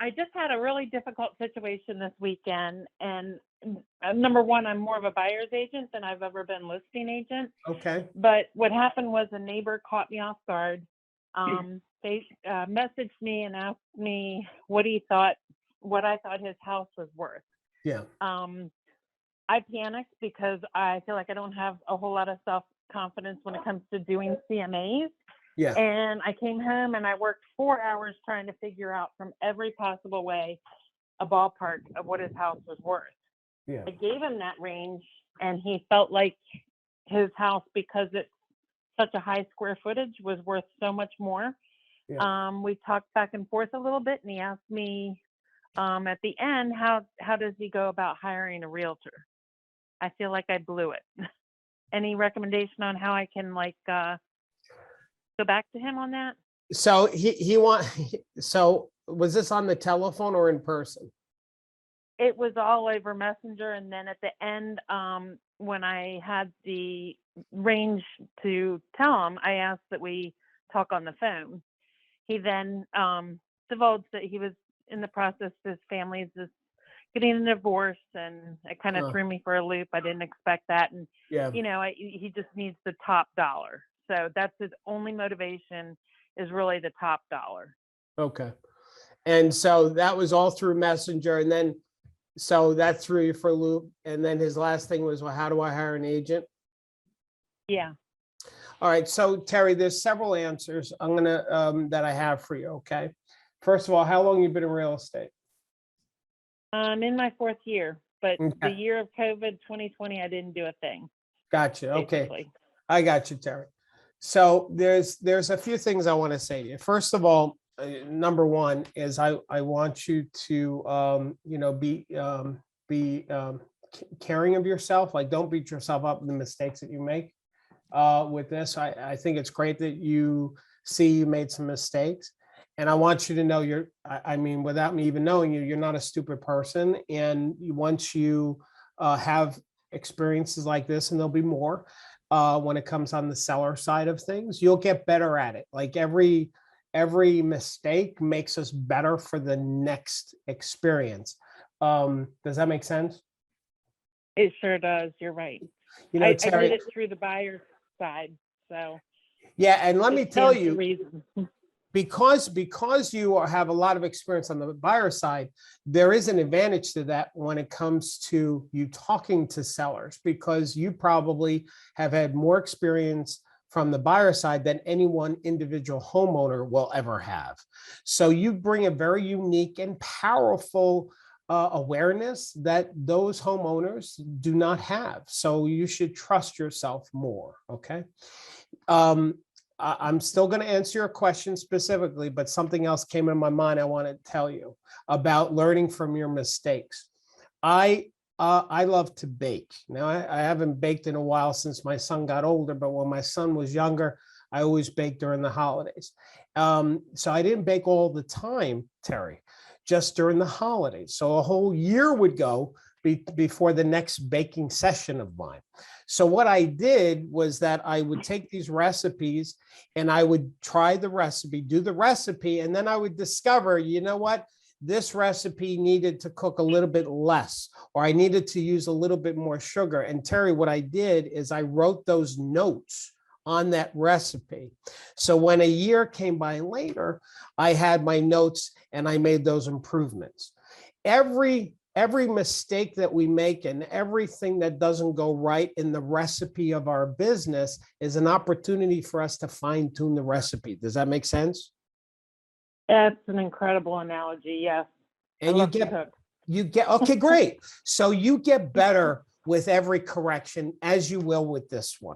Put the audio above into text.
I just had a really difficult situation this weekend, and number one, I'm more of a buyer's agent than I've ever been listing agent. Okay. But what happened was a neighbor caught me off guard. They messaged me and asked me what I thought his house was worth. Yeah. I panicked because I feel like I don't have a whole lot of self-confidence when it comes to doing CMAs. Yeah. And I came home and I worked 4 hours trying to figure out from every possible way a ballpark of what his house was worth. Yeah. I gave him that range, and he felt like his house, because it's such a high square footage, was worth so much more. Yeah. We talked back and forth a little bit, and he asked me at the end, how does he go about hiring a realtor? I feel like I blew it. Any recommendation on how I can go back to him on that? So so was this on the telephone or in person? It was all over Messenger, and then at the end, when I had the range to tell him, I asked that we talk on the phone. He then divulged that he was in the process, his family is just getting a divorce, and it kind of threw me for a loop. I didn't expect that, and Yeah. he just needs the top dollar. So that's his only motivation, is really the top dollar. Okay. And so that was all through Messenger, and then so that threw you for a loop. And then his last thing was, well, how do I hire an agent? Yeah. All right. So Terry, there's several answers I'm gonna that I have for you. Okay. First of all, how long you been in real estate? I'm in my 4th year, but the Okay. year of COVID 2020, I didn't do a thing. Gotcha. Okay. Basically. I got you, Terry. So there's a few things I want to say to you. First of all, number one is I want you to be caring of yourself. Like, don't beat yourself up in the mistakes that you make with this. I think it's great that you see you made some mistakes, and I want you to know I mean, without me even knowing you, you're not a stupid person. And once you have experiences like this, and there'll be more when it comes on the seller side of things, you'll get better at it. Like every mistake makes us better for the next experience. Does that make sense? It sure does. You're right. You I know, Terry, did it through the buyer side. So yeah, and let it me tell stands to you, reason. because you have a lot of experience on the buyer side, there is an advantage to that when it comes to you talking to sellers, because you probably have had more experience from the buyer side than any one individual homeowner will ever have. So you bring a very unique and powerful awareness that those homeowners do not have. So you should trust yourself more. Okay. I'm still going to answer your question specifically, but something else came in my mind. I want to tell you about learning from your mistakes. I love to bake. Now, I haven't baked in a while since my son got older, but when my son was younger, I always baked during the holidays. So I didn't bake all the time, Terry, just during the holidays. So a whole year would go before the next baking session of mine. So what I did was that I would take these recipes and I would try the recipe, do the recipe, and then I would discover, you know what? This recipe needed to cook a little bit less, or I needed to use a little bit more sugar. And Terry, what I did is I wrote those notes on that recipe. So when a year came by later, I had my notes and I made those improvements. Every mistake that we make and everything that doesn't go right in the recipe of our business is an opportunity for us to fine tune the recipe. Does that make sense? That's an incredible analogy. Yes. And you get, okay, great. So you get better with every correction, as you will with this one.